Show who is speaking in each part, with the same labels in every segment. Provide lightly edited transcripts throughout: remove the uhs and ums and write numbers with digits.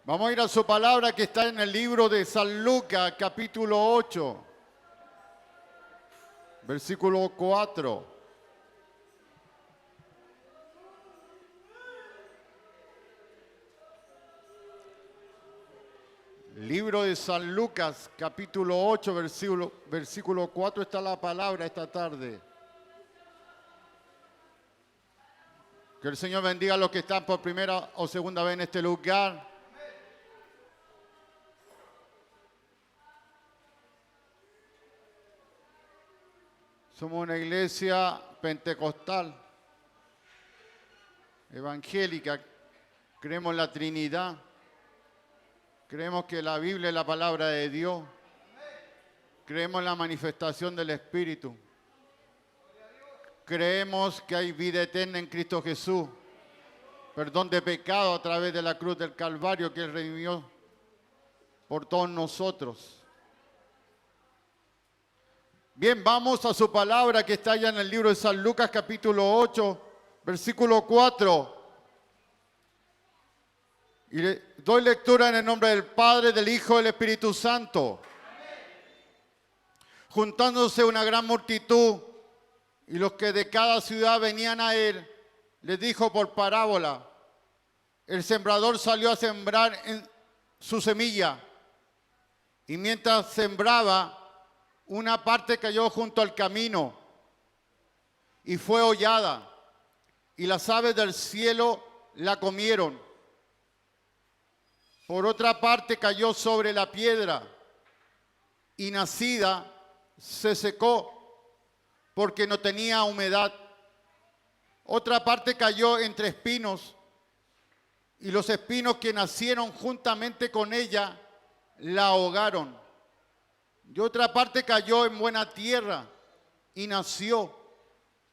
Speaker 1: Vamos a ir a su palabra que está en el libro de San Lucas, capítulo 8, versículo 4. Libro de San Lucas, capítulo 8, versículo 4 está la palabra esta tarde. Que el Señor bendiga a los que están por primera o segunda vez en este lugar. Somos una iglesia pentecostal, evangélica. Creemos en la Trinidad. Creemos que la Biblia es la palabra de Dios. Creemos en la manifestación del Espíritu. Creemos que hay vida eterna en Cristo Jesús. Perdón de pecado a través de la cruz del Calvario que Él redimió por todos nosotros. Bien, vamos a su palabra que está allá en el libro de San Lucas capítulo 8, versículo 4. Y le doy lectura en el nombre del Padre, del Hijo y del Espíritu Santo. Juntándose una gran multitud y los que de cada ciudad venían a él, les dijo por parábola: el sembrador salió a sembrar en su semilla, y mientras sembraba, una parte cayó junto al camino y fue hollada, y las aves del cielo la comieron. Por otra parte cayó sobre la piedra, y nacida se secó, porque no tenía humedad. Otra parte cayó entre espinos, y los espinos que nacieron juntamente con ella la ahogaron. Y otra parte cayó en buena tierra y nació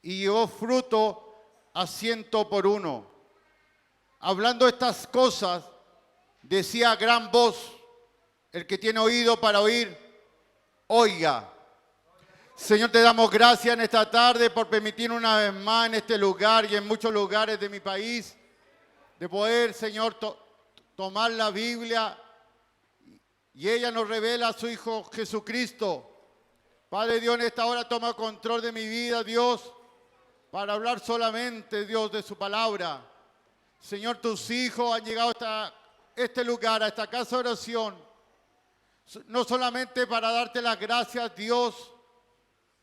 Speaker 1: y llevó fruto a 100 por 1. Hablando estas cosas, decía a gran voz: el que tiene oído para oír, oiga. Señor, te damos gracias en esta tarde por permitir una vez más en este lugar y en muchos lugares de mi país de poder, Señor, tomar la Biblia. Y ella nos revela a su Hijo Jesucristo. Padre Dios, en esta hora toma control de mi vida, Dios, para hablar solamente, Dios, de su palabra. Señor, tus hijos han llegado hasta este lugar, a esta casa de oración, no solamente para darte las gracias, Dios,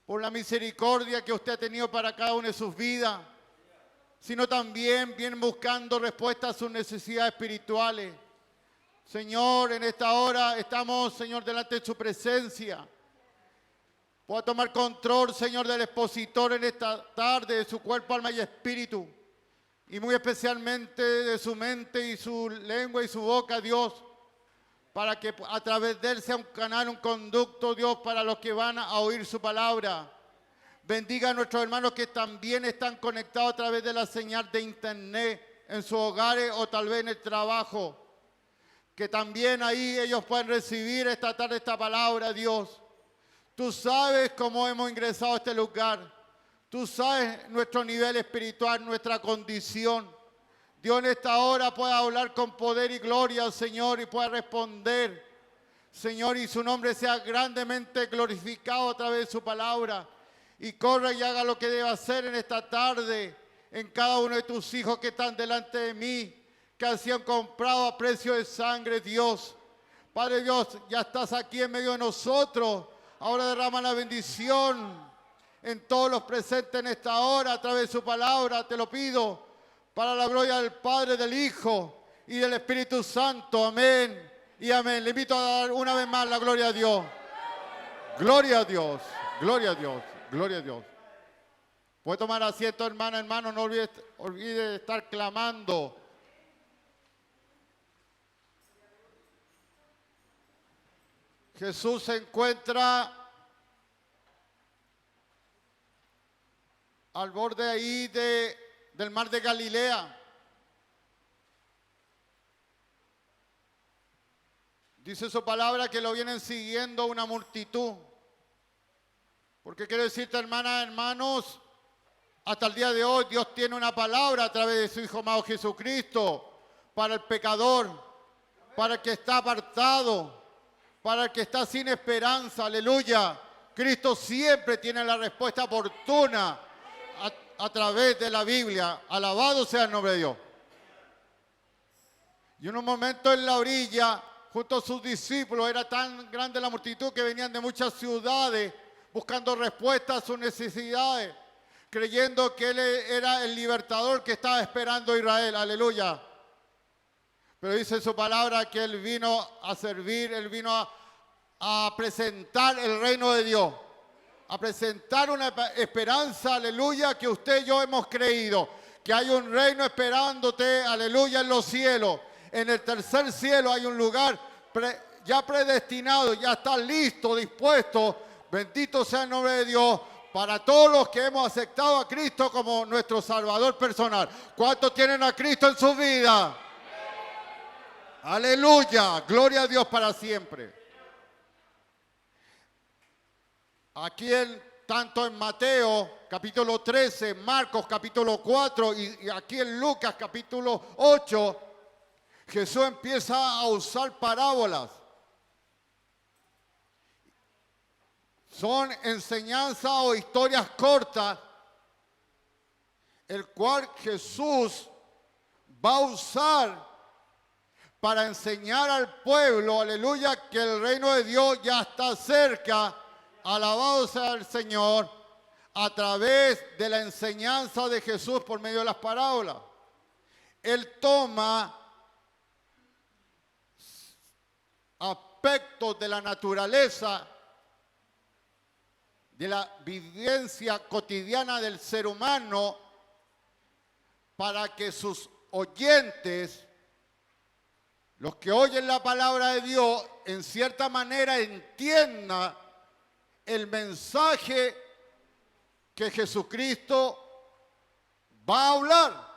Speaker 1: por la misericordia que usted ha tenido para cada una de sus vidas, sino también vienen buscando respuestas a sus necesidades espirituales. Señor, en esta hora estamos, Señor, delante de su presencia. Pueda tomar control, Señor, del expositor en esta tarde, de su cuerpo, alma y espíritu. Y muy especialmente de su mente y su lengua y su boca, Dios. Para que a través de él sea un canal, un conducto, Dios, para los que van a oír su palabra. Bendiga a nuestros hermanos que también están conectados a través de la señal de internet en sus hogares o tal vez en el trabajo. Que también ahí ellos pueden recibir esta tarde esta palabra, Dios. Tú sabes cómo hemos ingresado a este lugar. Tú sabes nuestro nivel espiritual, nuestra condición. Dios en esta hora puede hablar con poder y gloria, Señor, y puede responder. Señor, y su nombre sea grandemente glorificado a través de su palabra. Y corra y haga lo que debe hacer en esta tarde en cada uno de tus hijos que están delante de mí, que han sido comprados a precio de sangre, Dios. Padre Dios, ya estás aquí en medio de nosotros. Ahora derrama la bendición en todos los presentes en esta hora a través de su palabra. Te lo pido para la gloria del Padre, del Hijo y del Espíritu Santo. Amén y amén. Le invito a dar una vez más la gloria a Dios. Gloria a Dios, gloria a Dios, gloria a Dios. Puede tomar asiento, hermana, hermano. No olvide estar clamando. Jesús se encuentra al borde ahí del mar de Galilea. Dice su palabra que lo vienen siguiendo una multitud. Porque quiero decirte, hermanas, hermanos, hasta el día de hoy Dios tiene una palabra a través de su Hijo amado Jesucristo para el pecador. para el que está apartado, para el que está sin esperanza. Aleluya. Cristo siempre tiene la respuesta oportuna a través de la Biblia. Alabado sea el nombre de Dios. Y en un momento en la orilla, junto a sus discípulos, era tan grande la multitud que venían de muchas ciudades buscando respuestas a sus necesidades, creyendo que Él era el libertador que estaba esperando a Israel. Aleluya. Pero dice su palabra que Él vino a servir, Él vino a presentar el reino de Dios, a presentar una esperanza, aleluya, que usted y yo hemos creído, que hay un reino esperándote, aleluya, en los cielos. En el tercer cielo hay un lugar ya predestinado, ya está listo, dispuesto, bendito sea el nombre de Dios, para todos los que hemos aceptado a Cristo como nuestro Salvador personal. ¿Cuántos tienen a Cristo en su vida? Aleluya, gloria a Dios para siempre. Aquí tanto en Mateo capítulo 13, Marcos capítulo 4 y aquí en Lucas capítulo 8, Jesús empieza a usar parábolas. Son enseñanzas o historias cortas, el cual Jesús va a usar para enseñar al pueblo, aleluya, que el reino de Dios ya está cerca. Alabado sea el Señor, a través de la enseñanza de Jesús por medio de las parábolas. Él toma aspectos de la naturaleza, de la vivencia cotidiana del ser humano, para que sus oyentes, los que oyen la palabra de Dios, en cierta manera entiendan el mensaje que Jesucristo va a hablar.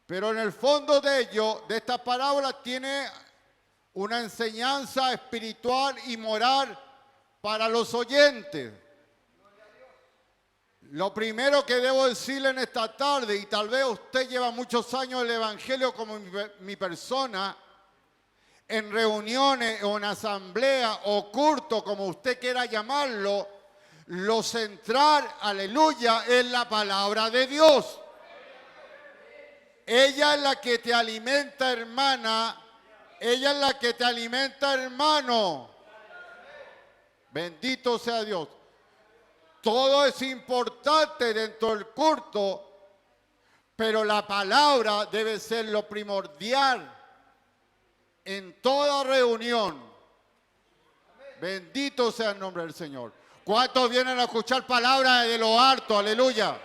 Speaker 1: Pero en el fondo de ello, de esta parábola, tiene una enseñanza espiritual y moral para los oyentes. Lo primero que debo decirle en esta tarde, y tal vez usted lleva muchos años el Evangelio como mi persona, en reuniones o en asamblea o culto, como usted quiera llamarlo, lo central, aleluya, es la palabra de Dios. Ella es la que te alimenta, hermana. Ella es la que te alimenta, hermano. Bendito sea Dios. Todo es importante dentro del culto, pero la palabra debe ser lo primordial en toda reunión. Bendito sea el nombre del Señor. ¿Cuántos vienen a escuchar palabras de lo alto? Aleluya.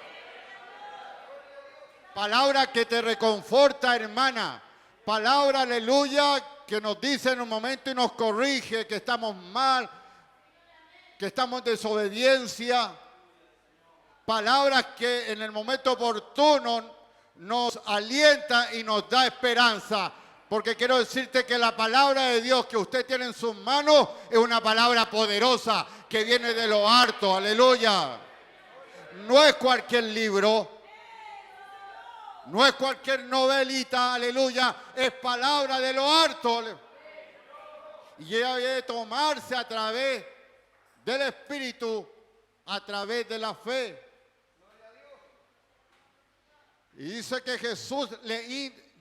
Speaker 1: Palabra que te reconforta, hermana. Palabra, aleluya, que nos dice en un momento y nos corrige que estamos mal, que estamos en desobediencia. Palabras que en el momento oportuno nos alienta y nos da esperanza. Porque quiero decirte que la palabra de Dios que usted tiene en sus manos es una palabra poderosa que viene de lo alto. Aleluya. No es cualquier libro. No es cualquier novelita, aleluya, es palabra de lo alto. Y ella debe tomarse a través del Espíritu, a través de la fe. Y dice que Jesús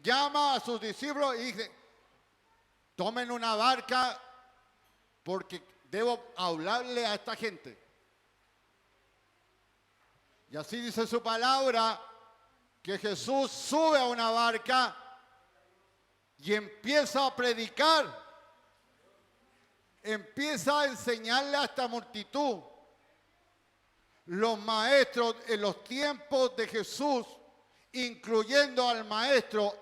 Speaker 1: llama a sus discípulos y dice, tomen una barca porque debo hablarle a esta gente. Y así dice su palabra, que Jesús sube a una barca y empieza a predicar, empieza a enseñarle a esta multitud. Los maestros en los tiempos de Jesús, incluyendo al maestro,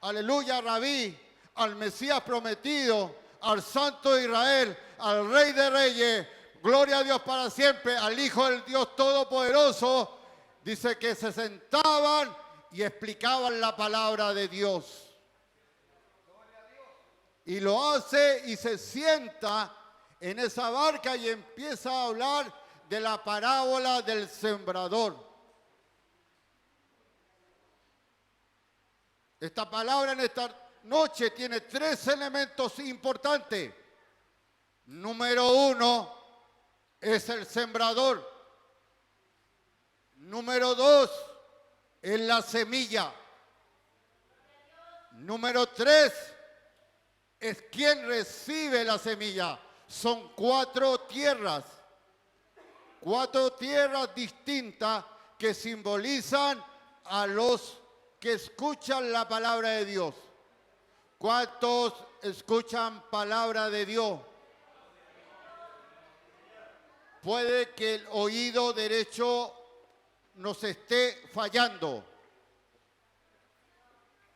Speaker 1: aleluya, Rabí, al Mesías prometido, al Santo de Israel, al Rey de Reyes, gloria a Dios para siempre, al Hijo del Dios Todopoderoso. Dice que se sentaban y explicaban la palabra de Dios. Y lo hace y se sienta en esa barca y empieza a hablar de la parábola del sembrador. Esta palabra en esta noche tiene tres elementos importantes. Número uno es el sembrador. Número dos es la semilla. Número tres es quien recibe la semilla. Son cuatro tierras distintas que simbolizan a los que escuchan la palabra de Dios. ¿Cuántos escuchan palabra de Dios? Puede que el oído derecho nos esté fallando,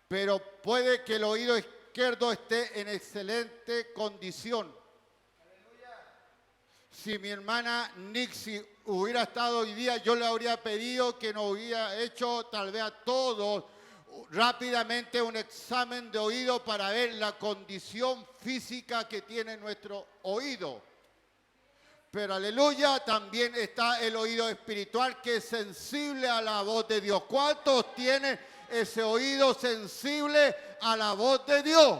Speaker 1: pero puede que el oído izquierdo esté en excelente condición. Si mi hermana Nixie hubiera estado hoy día, yo le habría pedido que nos hubiera hecho tal vez a todos rápidamente un examen de oído para ver la condición física que tiene nuestro oído. Pero aleluya, también está el oído espiritual que es sensible a la voz de Dios. ¿Cuántos tienen ese oído sensible a la voz de Dios?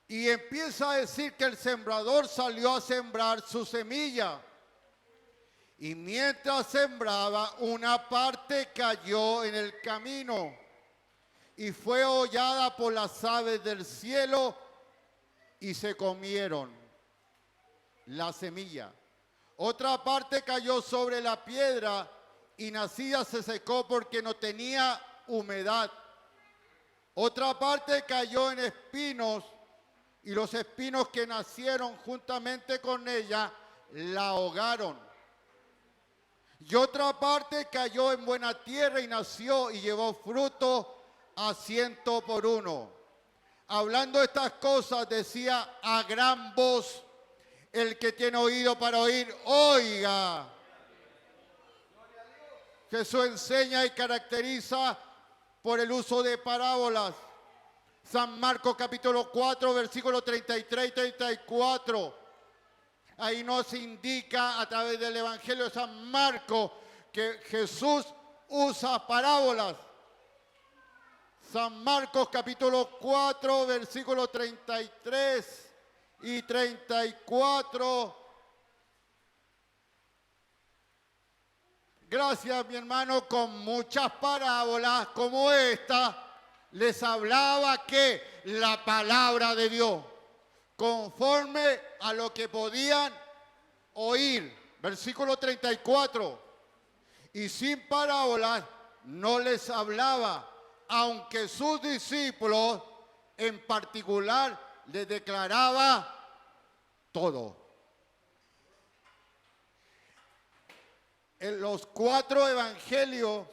Speaker 1: Y empieza a decir que el sembrador salió a sembrar su semilla. Y mientras sembraba, una parte cayó en el camino y fue hollada por las aves del cielo y se comieron la semilla. Otra parte cayó sobre la piedra y nacida se secó porque no tenía humedad. Otra parte cayó en espinos y los espinos que nacieron juntamente con ella la ahogaron. Y otra parte cayó en buena tierra y nació y llevó fruto a 100 por 1. Hablando estas cosas decía a gran voz: el que tiene oído para oír, oiga. Jesús enseña y caracteriza por el uso de parábolas. San Marcos capítulo 4, versículos 33 y 34. Ahí nos indica a través del Evangelio de San Marcos que Jesús usa parábolas. San Marcos capítulo 4, versículos 33 y 34. Gracias, mi hermano, con muchas parábolas como esta, les hablaba que la palabra de Dios, conforme a lo que podían oír. Versículo 34. Y sin parábolas no les hablaba, aunque sus discípulos en particular les declaraba todo. En los 4 evangelios,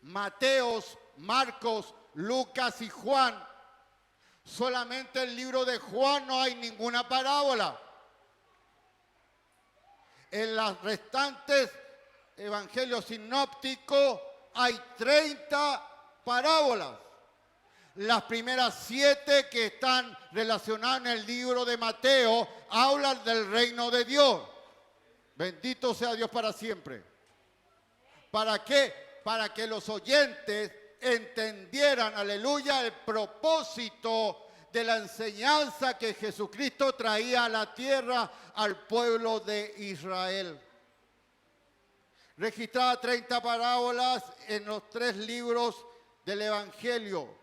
Speaker 1: Mateos, Marcos, Lucas y Juan, solamente el libro de Juan no hay ninguna parábola. En los restantes evangelios sinópticos hay 30 parábolas. Las primeras 7 que están relacionadas en el libro de Mateo hablan del reino de Dios. Bendito sea Dios para siempre. ¿Para qué? Para que los oyentes entendieran, aleluya, el propósito de la enseñanza que Jesucristo traía a la tierra al pueblo de Israel. Registraba 30 parábolas en los 3 libros del Evangelio.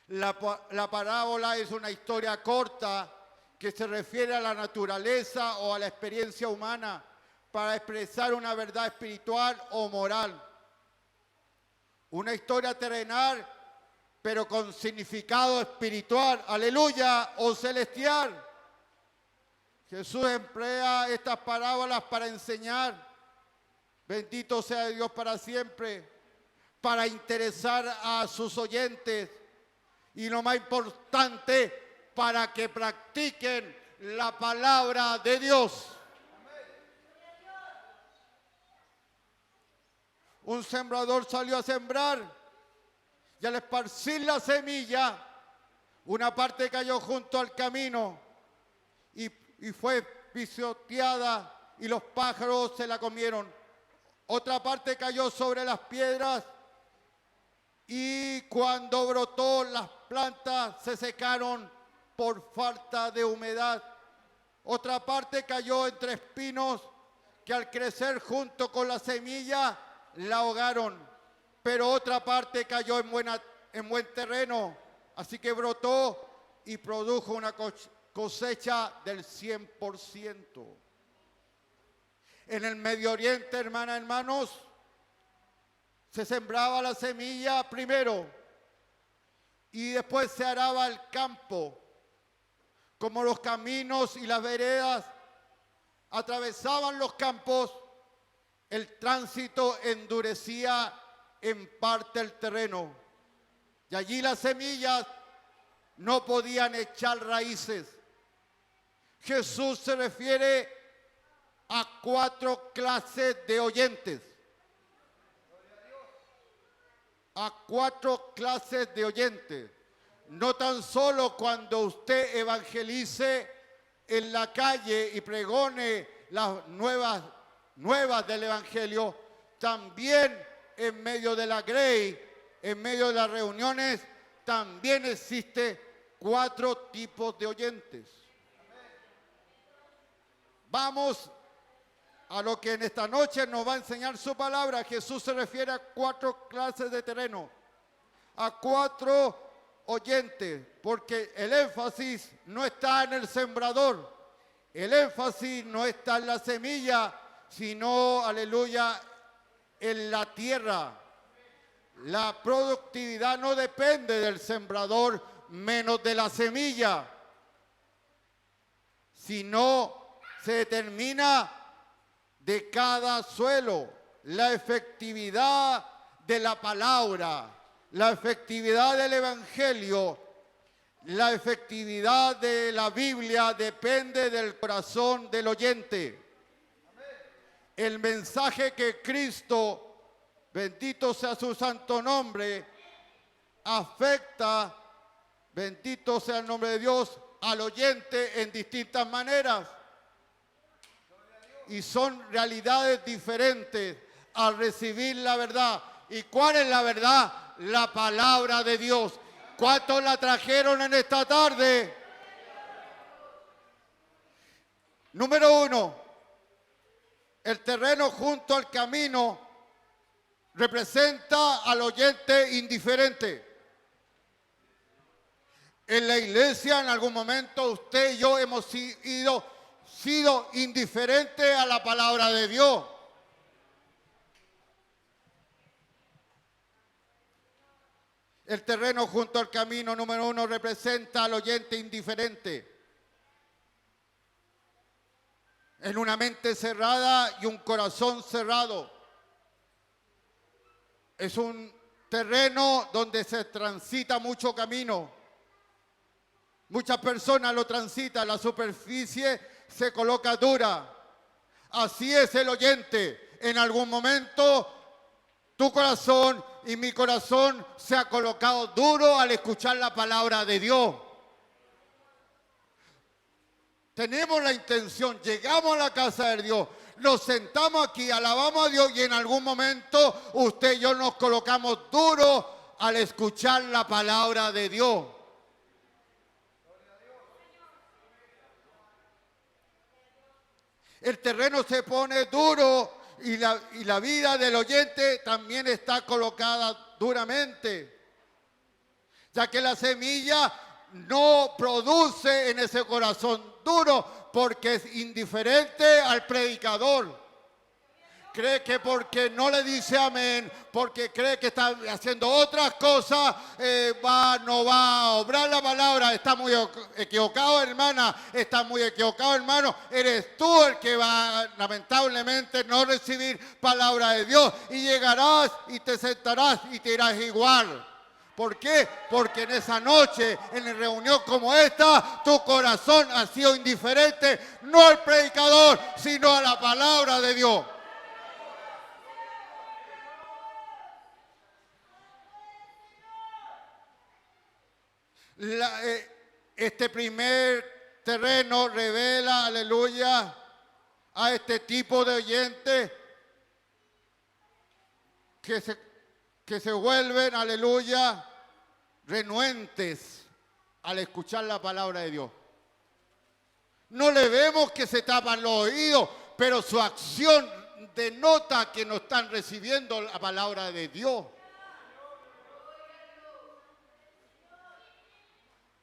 Speaker 1: La parábola es una historia corta que se refiere a la naturaleza o a la experiencia humana para expresar una verdad espiritual o moral. Una historia terrenal, pero con significado espiritual, aleluya, o celestial. Jesús emplea estas parábolas para enseñar, bendito sea Dios para siempre, para interesar a sus oyentes y lo más importante, para que practiquen la palabra de Dios. Un sembrador salió a sembrar y al esparcir la semilla, una parte cayó junto al camino y fue pisoteada y los pájaros se la comieron. Otra parte cayó sobre las piedras y cuando brotó las plantas se secaron por falta de humedad. Otra parte cayó entre espinos que al crecer junto con la semilla la ahogaron. Pero otra parte cayó en buen terreno, así que brotó y produjo una cosecha del 100%. En el Medio Oriente, hermanos, se sembraba la semilla primero y después se araba el campo. Como los caminos y las veredas atravesaban los campos, el tránsito endurecía en parte el terreno. Y allí las semillas no podían echar raíces. Jesús se refiere a 4 clases de oyentes. A 4 clases de oyentes. No tan solo cuando usted evangelice en la calle y pregone las nuevas del evangelio, también en medio de la grey, en medio de las reuniones, también existe 4 tipos de oyentes. Vamos a lo que en esta noche nos va a enseñar su palabra. Jesús se refiere a 4 clases de terreno, a 4 oyentes, porque el énfasis no está en el sembrador, el énfasis no está en la semilla, sino, aleluya, en la tierra. La productividad no depende del sembrador, menos de la semilla, sino se determina de cada suelo la efectividad de la palabra, la efectividad del evangelio, la efectividad de la Biblia depende del corazón del oyente. El mensaje que Cristo, bendito sea su santo nombre, afecta, bendito sea el nombre de Dios, al oyente en distintas maneras. Y son realidades diferentes al recibir la verdad. ¿Y cuál es la verdad? La palabra de Dios. ¿Cuántos la trajeron en esta tarde? Número 1, el terreno junto al camino representa al oyente indiferente. En la iglesia en algún momento usted y yo hemos sido indiferentes a la palabra de Dios. El terreno junto al camino, número 1, representa al oyente indiferente. En una mente cerrada y un corazón cerrado. Es un terreno donde se transita mucho camino. Muchas personas lo transitan, la superficie se coloca dura. Así es el oyente. En algún momento tu corazón y mi corazón se ha colocado duro al escuchar la palabra de Dios. Tenemos la intención, llegamos a la casa de Dios, nos sentamos aquí, alabamos a Dios y en algún momento usted y yo nos colocamos duros al escuchar la palabra de Dios. El terreno se pone duro y la vida del oyente también está colocada duramente, ya que la semilla no produce en ese corazón duro porque es indiferente al predicador. Cree que porque no le dice amén, porque cree que está haciendo otras cosas, no va a obrar la palabra. Está muy equivocado, hermana, está muy equivocado, hermano. Eres tú el que va, lamentablemente, no recibir palabra de Dios. Y llegarás y te sentarás y te irás igual. ¿Por qué? Porque en esa noche, en una reunión como esta, tu corazón ha sido indiferente, no al predicador, sino a la palabra de Dios. Este primer terreno revela, aleluya, a este tipo de oyente que se vuelven, aleluya, renuentes al escuchar la palabra de Dios. No le vemos que se tapan los oídos, pero su acción denota que no están recibiendo la palabra de Dios.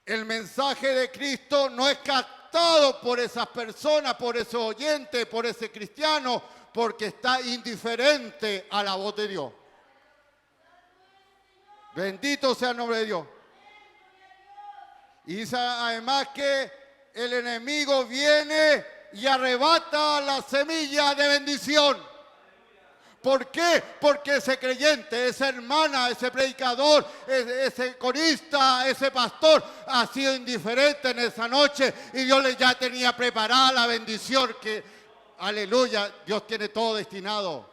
Speaker 1: El mensaje de Cristo no es captado por esas personas, por esos oyentes, por ese cristiano, porque está indiferente a la voz de Dios. Bendito sea el nombre de Dios. Y dice además que el enemigo viene y arrebata la semilla de bendición. ¿Por qué? Porque ese creyente, esa hermana, ese predicador, ese corista, ese pastor ha sido indiferente en esa noche y Dios le ya tenía preparada la bendición que, aleluya, Dios tiene todo destinado.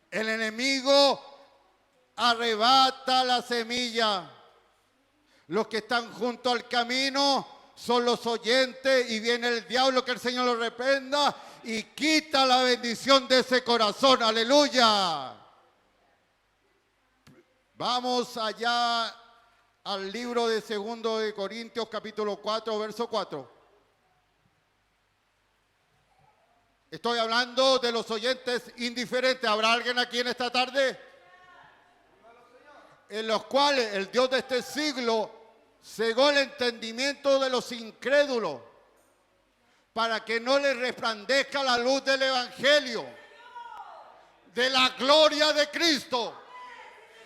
Speaker 1: El enemigo arrebata la semilla. Los que están junto al camino son los oyentes y viene el diablo, que el Señor lo reprenda, y quita la bendición de ese corazón. Aleluya. Vamos allá al libro de 2 de Corintios capítulo 4, verso 4. Estoy hablando de los oyentes indiferentes. ¿Habrá alguien aquí en esta tarde? En los cuales el Dios de este siglo cegó el entendimiento de los incrédulos para que no les resplandezca la luz del Evangelio, de la gloria de Cristo,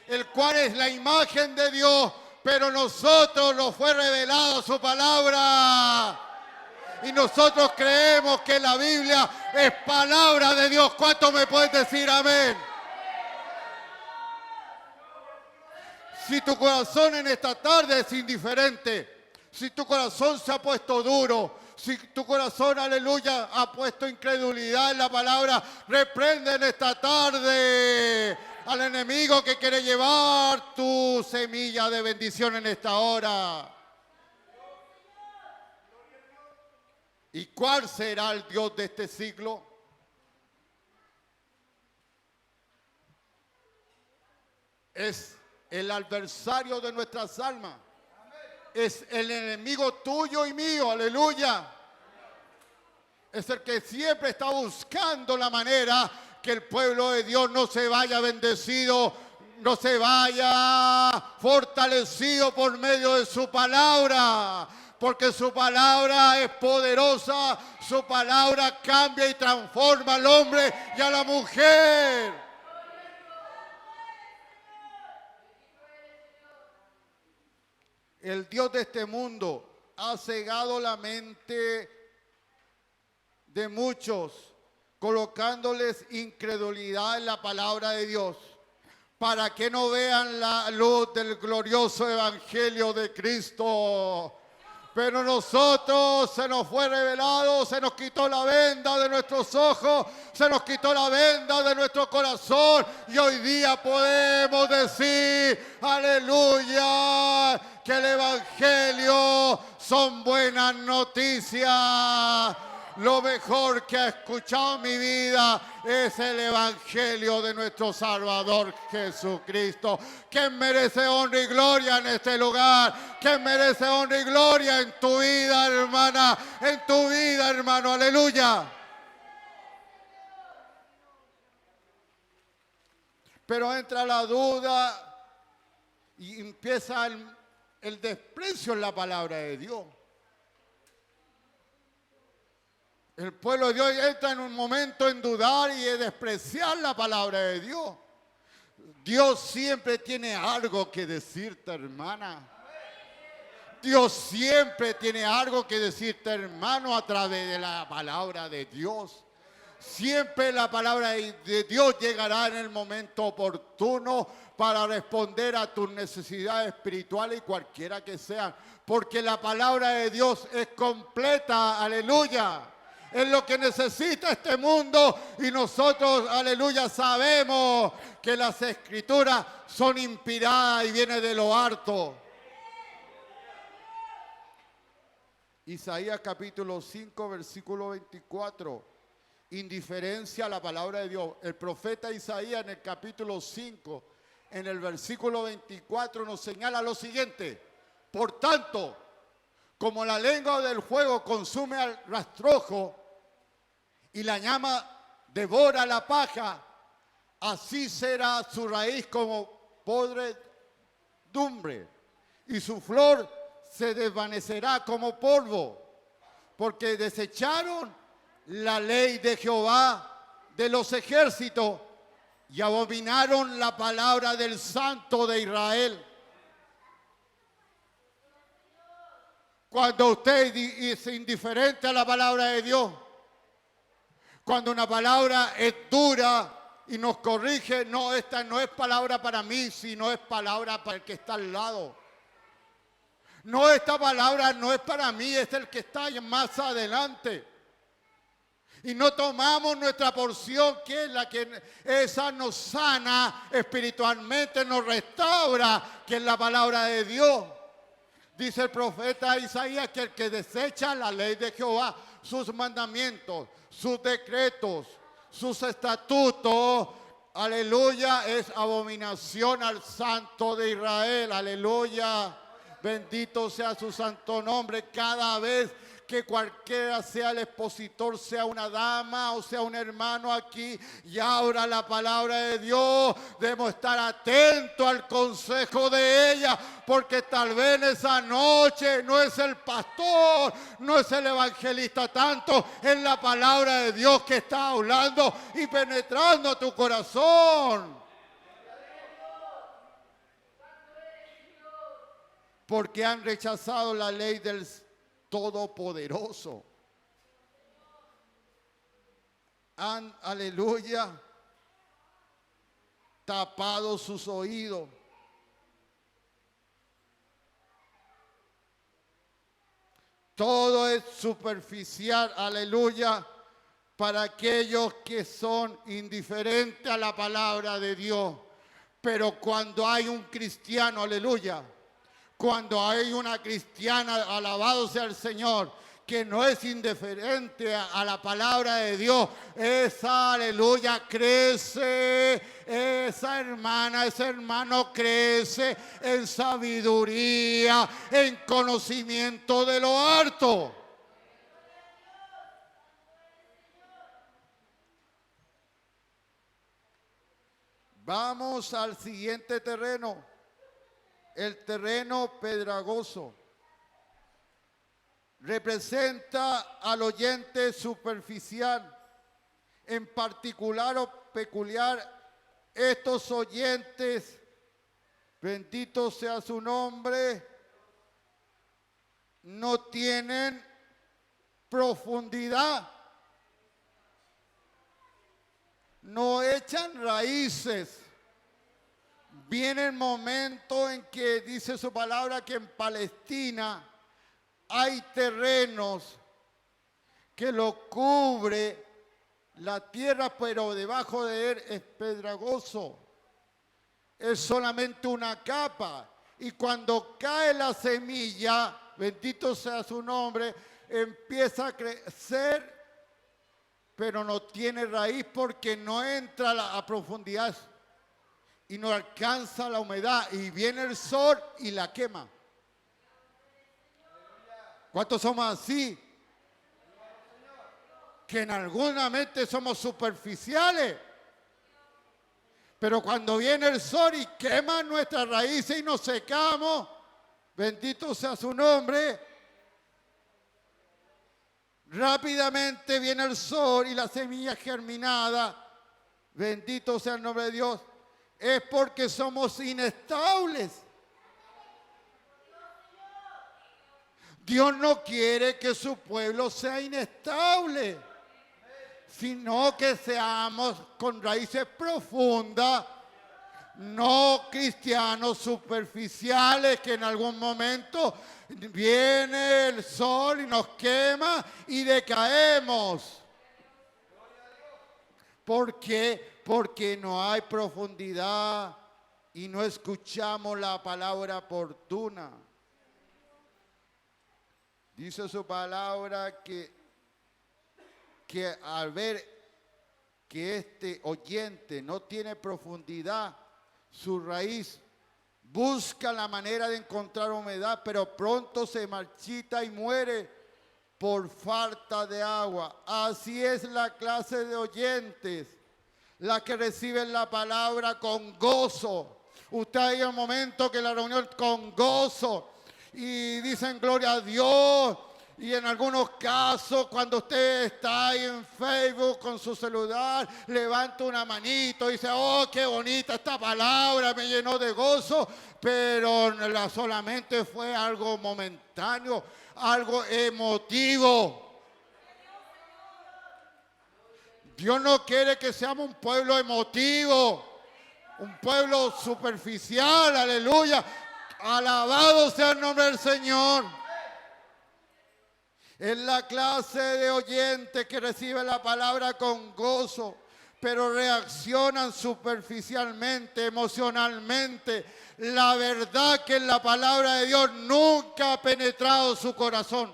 Speaker 1: el cual es la imagen de Dios, pero nosotros nos fue revelada su palabra. Y nosotros creemos que la Biblia es palabra de Dios. ¿Cuántos me pueden decir amén? Si tu corazón en esta tarde es indiferente, si tu corazón se ha puesto duro, si tu corazón, aleluya, ha puesto incredulidad en la palabra, reprende en esta tarde al enemigo que quiere llevar tu semilla de bendición en esta hora. ¿Y cuál será el Dios de este siglo? Es el adversario de nuestras almas. Es el enemigo tuyo y mío, aleluya. Es el que siempre está buscando la manera que el pueblo de Dios no se vaya bendecido, no se vaya fortalecido por medio de su palabra. Porque su palabra es poderosa, su palabra cambia y transforma al hombre y a la mujer. El Dios de este mundo ha cegado la mente de muchos, colocándoles incredulidad en la palabra de Dios, para que no vean la luz del glorioso evangelio de Cristo. Pero nosotros se nos fue revelado, se nos quitó la venda de nuestros ojos, se nos quitó la venda de nuestro corazón y hoy día podemos decir, aleluya, que el evangelio son buenas noticias. Lo mejor que he escuchado en mi vida es el evangelio de nuestro Salvador Jesucristo. ¿Quién merece honra y gloria en este lugar? ¿Quién merece honra y gloria en tu vida, hermana? En tu vida, hermano. Aleluya. Pero entra la duda y empieza el desprecio en la palabra de Dios. El pueblo de Dios entra en un momento en dudar y en despreciar la palabra de Dios. Dios siempre tiene algo que decirte, hermana. Dios siempre tiene algo que decirte, hermano, a través de la palabra de Dios. Siempre la palabra de Dios llegará en el momento oportuno para responder a tus necesidades espirituales y cualquiera que sean. Porque la palabra de Dios es completa, aleluya. Es lo que necesita este mundo y nosotros, aleluya, sabemos que las escrituras son inspiradas y vienen de lo alto. Isaías capítulo 5, versículo 24. indiferencia a la palabra de Dios. El profeta Isaías en el capítulo 5, en el versículo 24 nos señala lo siguiente: por tanto, como la lengua del fuego consume al rastrojo y la llama devora la paja, así será su raíz como podredumbre y su flor se desvanecerá como polvo, porque desecharon la ley de Jehová de los ejércitos y abominaron la palabra del Santo de Israel. Cuando usted es indiferente a la palabra de Dios, cuando una palabra es dura y nos corrige, no, esta no es palabra para mí, sino es palabra para el que está al lado. No, esta palabra no es para mí, es el que está más adelante. Y no tomamos nuestra porción, que es la que esa nos sana espiritualmente, nos restaura, que es la palabra de Dios. Dice el profeta Isaías que el que desecha la ley de Jehová, sus mandamientos, sus decretos, sus estatutos, aleluya, es abominación al Santo de Israel, aleluya. Bendito sea su santo nombre. Cada vez que cualquiera sea el expositor, sea una dama o sea un hermano aquí y abra la palabra de Dios, debemos estar atentos al consejo de ella, porque tal vez esa noche no es el pastor, no es el evangelista, tanto es la palabra de Dios que está hablando y penetrando tu corazón. Porque han rechazado la ley del Todopoderoso. Han, aleluya, tapado sus oídos. Todo es superficial, aleluya, para aquellos que son indiferentes a la palabra de Dios. Pero cuando hay un cristiano, aleluya, cuando hay una cristiana, alabado sea el Señor, que no es indiferente a la palabra de Dios, esa, aleluya, crece, esa hermana, ese hermano crece en sabiduría, en conocimiento de lo alto. Vamos al siguiente terreno. El terreno pedregoso representa al oyente superficial, en particular o peculiar. Estos oyentes, bendito sea su nombre, no tienen profundidad, no echan raíces. Viene el momento en que dice su palabra que en Palestina hay terrenos que lo cubre la tierra, pero debajo de él es pedregoso. Es solamente una capa. Y cuando cae la semilla, bendito sea su nombre, empieza a crecer, pero no tiene raíz porque no entra a profundidad. Y no alcanza la humedad y viene el sol y la quema. ¿Cuántos somos así? Que en alguna mente somos superficiales. Pero cuando viene el sol y quema nuestras raíces y nos secamos, bendito sea su nombre, rápidamente viene el sol y la semilla germinada, bendito sea el nombre de Dios. Es porque somos inestables. Dios no quiere que su pueblo sea inestable, sino que seamos con raíces profundas, no cristianos superficiales que en algún momento viene el sol y nos quema y decaemos. ¿Por qué? Porque no hay profundidad y no escuchamos la palabra oportuna. Dice su palabra que al ver que este oyente no tiene profundidad, su raíz busca la manera de encontrar humedad, pero pronto se marchita y muere por falta de agua. Así es la clase de oyentes, la que reciben la palabra con gozo. Usted hay un momento que la reunión con gozo y dicen gloria a Dios. Y en algunos casos, cuando usted está ahí en Facebook con su celular, levanta una manito y dice, oh, qué bonita esta palabra, me llenó de gozo, pero solamente fue algo momentáneo, algo emotivo. Dios no quiere que seamos un pueblo emotivo, un pueblo superficial, aleluya. Alabado sea el nombre del Señor. Es la clase de oyentes que recibe la palabra con gozo, pero reaccionan superficialmente, emocionalmente. La verdad que en la palabra de Dios nunca ha penetrado su corazón.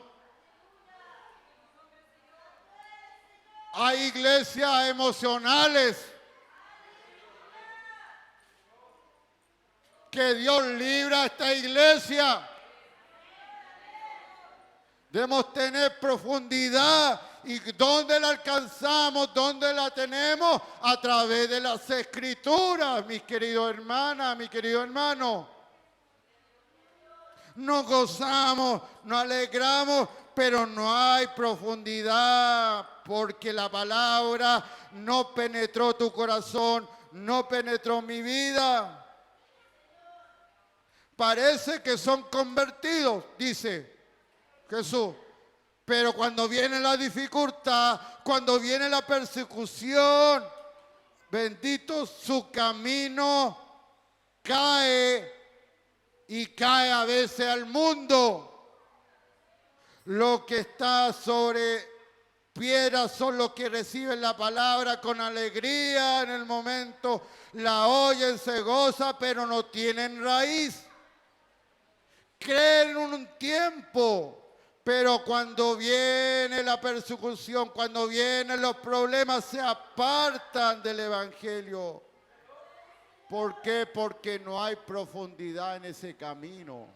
Speaker 1: Hay iglesias emocionales que Dios libra a esta iglesia. Debemos tener profundidad. ¿Y dónde la alcanzamos? ¿Dónde la tenemos? A través de las Escrituras, mis queridos hermanas, mi querido hermano. Nos gozamos, nos alegramos, pero no hay profundidad, porque la palabra no penetró tu corazón, no penetró mi vida. Parece que son convertidos, dice Jesús, pero cuando viene la dificultad, cuando viene la persecución, bendito, su camino cae y cae a veces al mundo. Lo que está sobre piedras son los que reciben la palabra con alegría en el momento, la oyen, se goza, pero no tienen raíz. Creen un tiempo, pero cuando viene la persecución, cuando vienen los problemas, se apartan del evangelio. ¿Por qué? Porque no hay profundidad en ese camino,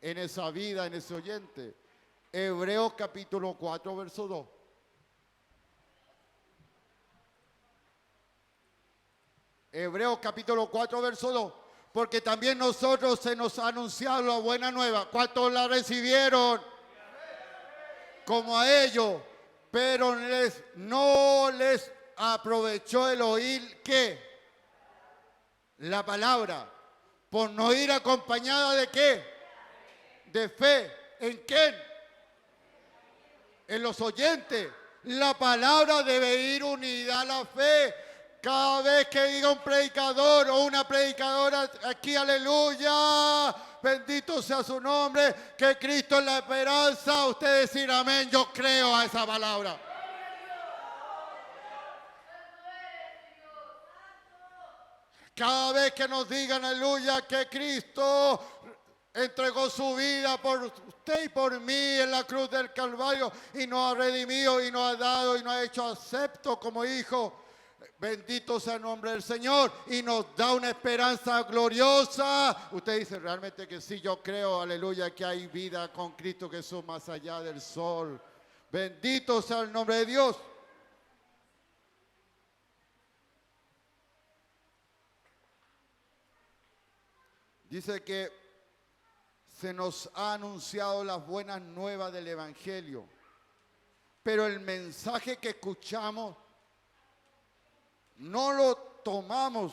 Speaker 1: en esa vida, en ese oyente. Hebreos capítulo 4, verso 2. Hebreos capítulo 4, verso 2. Porque también nosotros se nos ha anunciado la buena nueva. ¿Cuántos la recibieron? Como a ellos. Pero no les aprovechó el oír, ¿qué? La palabra. Por no ir acompañada de ¿qué? De fe. ¿En quién? En los oyentes. La palabra debe ir unida a la fe. Cada vez que diga un predicador o una predicadora aquí, aleluya, bendito sea su nombre, que Cristo es la esperanza, usted decir amén, yo creo a esa palabra. Cada vez que nos digan, aleluya, que Cristo entregó su vida por usted y por mí en la cruz del Calvario y nos ha redimido y nos ha dado y nos ha hecho acepto como hijo. Bendito sea el nombre del Señor y nos da una esperanza gloriosa. Usted dice realmente que sí, yo creo, aleluya, que hay vida con Cristo Jesús más allá del sol. Bendito sea el nombre de Dios. Dice que se nos ha anunciado las buenas nuevas del Evangelio, pero el mensaje que escuchamos no lo tomamos,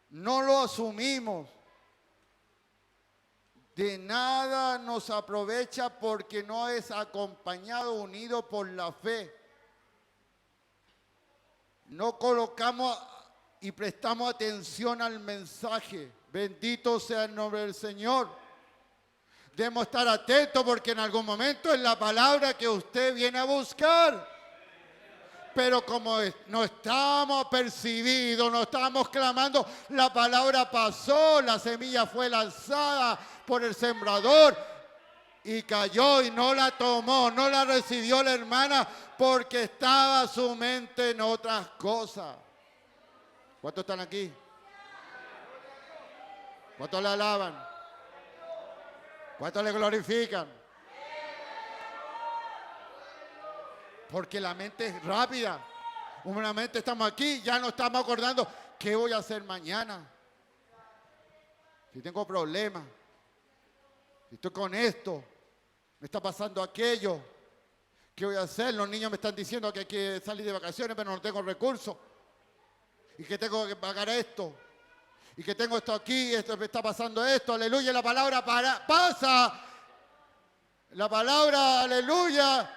Speaker 1: no lo asumimos. De nada nos aprovecha porque no es acompañado, unido por la fe. No colocamos y prestamos atención al mensaje. Bendito sea el nombre del Señor. Debemos estar atentos porque en algún momento es la palabra que usted viene a buscar. Pero como no estamos percibidos, no estamos clamando, la palabra pasó, la semilla fue lanzada por el sembrador. Y cayó y no la tomó, no la recibió la hermana porque estaba su mente en otras cosas. ¿Cuántos están aquí? ¿Cuántos le alaban? ¿Cuántos le glorifican? Porque la mente es rápida. Una mente estamos aquí, ya no estamos acordando qué voy a hacer mañana. Si tengo problemas, si estoy con esto, me está pasando aquello, ¿qué voy a hacer? Los niños me están diciendo que hay que salir de vacaciones, pero no tengo recursos. Y que tengo que pagar esto. Y que tengo esto aquí, esto me está pasando esto, aleluya. La palabra pasa. La palabra, aleluya,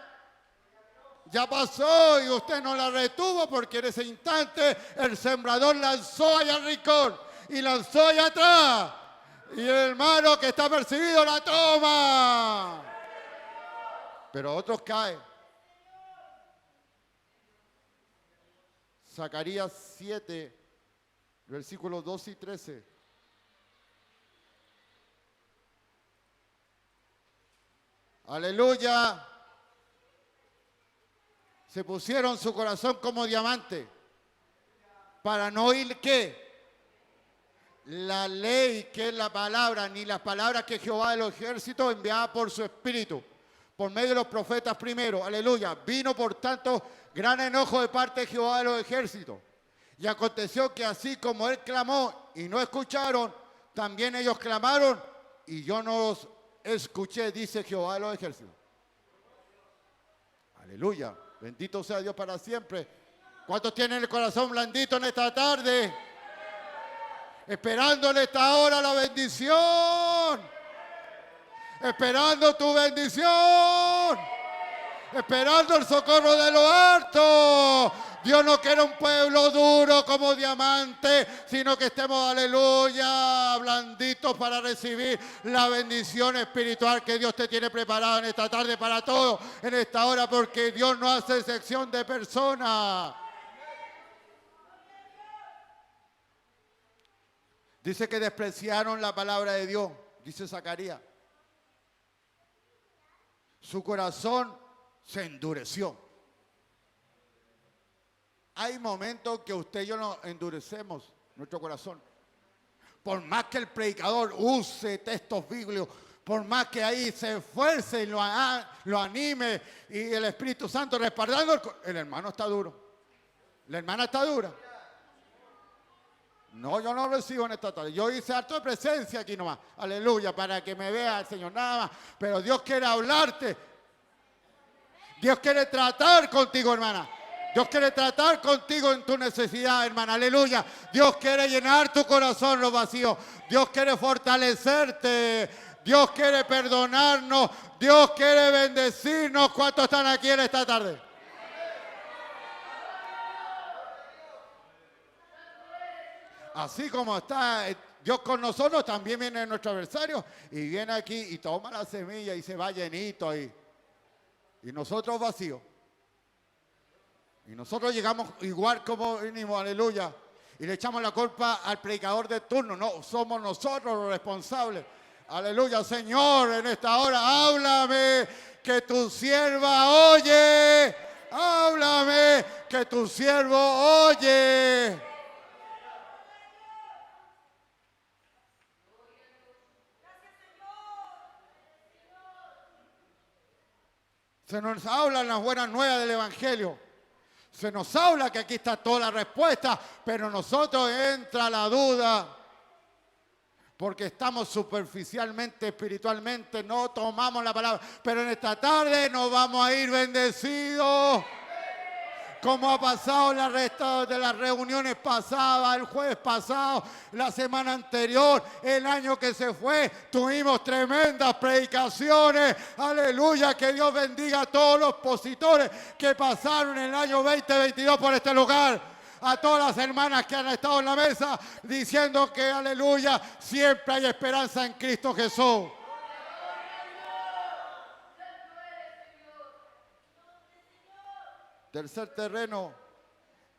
Speaker 1: ya pasó y usted no la retuvo porque en ese instante el sembrador lanzó allá al rincón y lanzó allá atrás. Y el hermano que está percibido la toma. Pero otros caen. Zacarías 7, versículos 12 y 13. Aleluya. Se pusieron su corazón como diamante para no oír ¿qué? La ley, que es la palabra, ni las palabras que Jehová de los ejércitos enviaba por su espíritu, por medio de los profetas primero. Aleluya. Vino por tanto gran enojo de parte de Jehová de los ejércitos. Y aconteció que así como él clamó y no escucharon, también ellos clamaron y yo no los escuché, dice Jehová de los ejércitos. Aleluya. Bendito sea Dios para siempre. ¿Cuántos tienen el corazón blandito en esta tarde? Esperando en esta hora la bendición. Esperando tu bendición. Esperando el socorro de lo alto. Dios no quiere un pueblo duro como diamante, sino que estemos, aleluya, blanditos para recibir la bendición espiritual que Dios te tiene preparada en esta tarde para todos, en esta hora, porque Dios no hace excepción de personas. Dice que despreciaron la palabra de Dios, dice Zacarías. Su corazón se endureció. Hay momentos que usted y yo nos endurecemos nuestro corazón. Por más que el predicador use textos bíblicos, por más que ahí se esfuerce y lo anime y el Espíritu Santo respaldando, el hermano está duro. La hermana está dura. No, yo no recibo en esta tarde. Yo hice harto de presencia aquí nomás. Aleluya, para que me vea el Señor nada más. Pero Dios quiere hablarte. Dios quiere tratar contigo, hermana. Dios quiere tratar contigo en tu necesidad, hermana. Aleluya. Dios quiere llenar tu corazón los vacíos. Dios quiere fortalecerte. Dios quiere perdonarnos. Dios quiere bendecirnos. ¿Cuántos están aquí en esta tarde? Así como está Dios con nosotros, también viene nuestro adversario y viene aquí y toma la semilla y se va llenito ahí. Y nosotros vacíos. Y nosotros llegamos igual como vinimos, aleluya. Y le echamos la culpa al predicador de turno. No, somos nosotros los responsables. Aleluya, Señor, en esta hora, háblame, que tu sierva oye. Háblame, que tu siervo oye. Se nos hablan las buenas nuevas del Evangelio. Se nos habla que aquí está toda la respuesta, pero nosotros entra la duda. Porque estamos superficialmente, espiritualmente, no tomamos la palabra. Pero en esta tarde nos vamos a ir bendecidos. Como ha pasado en el resto de las reuniones pasadas, el jueves pasado, la semana anterior, el año que se fue, tuvimos tremendas predicaciones. Aleluya, que Dios bendiga a todos los expositores que pasaron en el año 2022 por este lugar. A todas las hermanas que han estado en la mesa diciendo que, aleluya, siempre hay esperanza en Cristo Jesús. Tercer terreno,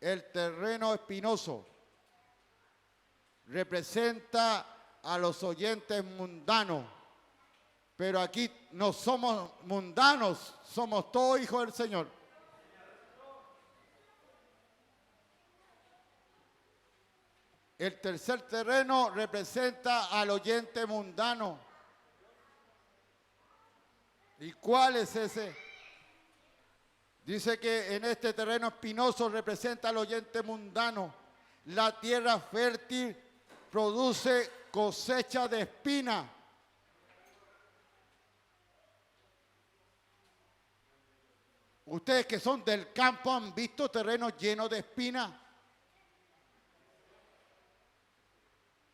Speaker 1: el terreno espinoso, representa a los oyentes mundanos Pero aquí no somos mundanos, somos todos hijos del Señor. El tercer terreno representa al oyente mundano. ¿Y cuál es ese? Dice que en este terreno espinoso representa al oyente mundano. La tierra fértil produce cosecha de espina. Ustedes que son del campo han visto terrenos llenos de espinas.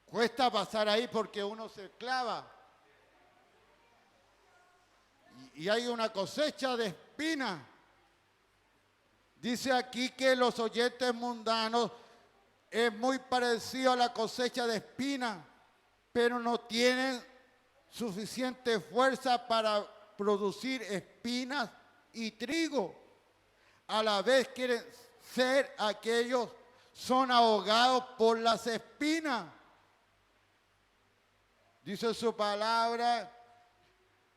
Speaker 1: Cuesta pasar ahí porque uno se clava. Y hay una cosecha de espinas. Dice aquí que los oyentes mundanos es muy parecido a la cosecha de espinas, pero no tienen suficiente fuerza para producir espinas y trigo. A la vez quieren ser aquellos, son ahogados por las espinas. Dice su palabra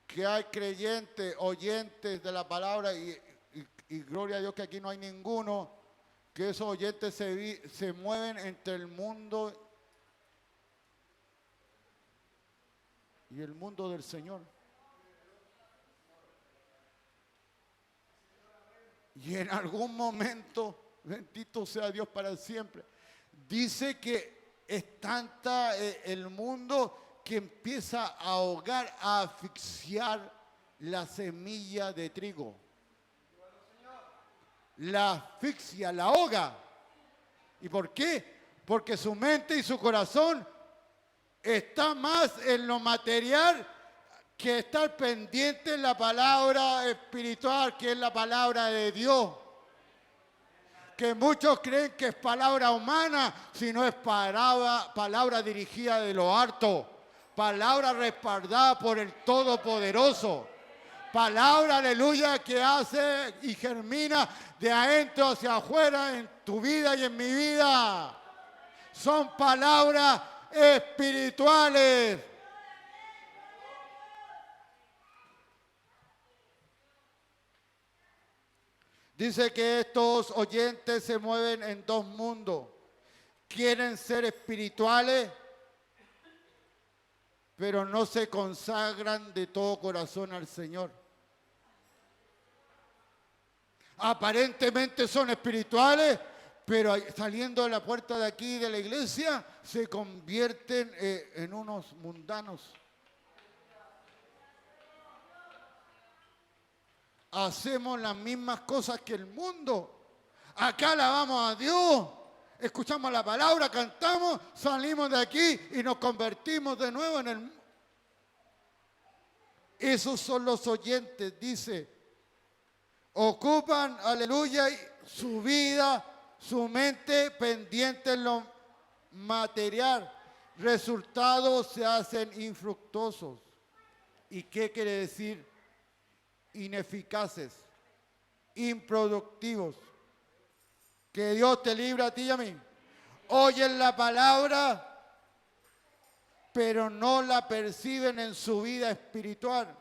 Speaker 1: que hay creyentes, oyentes de la palabra y gloria a Dios que aquí no hay ninguno, que esos oyentes se mueven entre el mundo y el mundo del Señor. Y en algún momento, bendito sea Dios para siempre, dice que es tanta el mundo que empieza a ahogar, a asfixiar la semilla de trigo. La asfixia, la ahoga. ¿Y por qué? Porque su mente y su corazón está más en lo material que estar pendiente en la palabra espiritual, que es la palabra de Dios. Que muchos creen que es palabra humana, sino es palabra dirigida de lo alto, palabra respaldada por el Todopoderoso. Palabra, aleluya, que hace y germina de adentro hacia afuera en tu vida y en mi vida. Son palabras espirituales. Dice que estos oyentes se mueven en dos mundos. Quieren ser espirituales, pero no se consagran de todo corazón al Señor. Aparentemente son espirituales, pero saliendo de la puerta de aquí de la iglesia se convierten en unos mundanos. Hacemos las mismas cosas que el mundo. Acá alabamos a Dios, escuchamos la palabra, cantamos, salimos de aquí y nos convertimos de nuevo en el... Esos son los oyentes, dice. Ocupan, aleluya, su vida, su mente pendiente en lo material. Resultados se hacen infructuosos. ¿Y qué quiere decir? Ineficaces, improductivos. Que Dios te libre a ti y a mí. Oyen la palabra, pero no la perciben en su vida espiritual.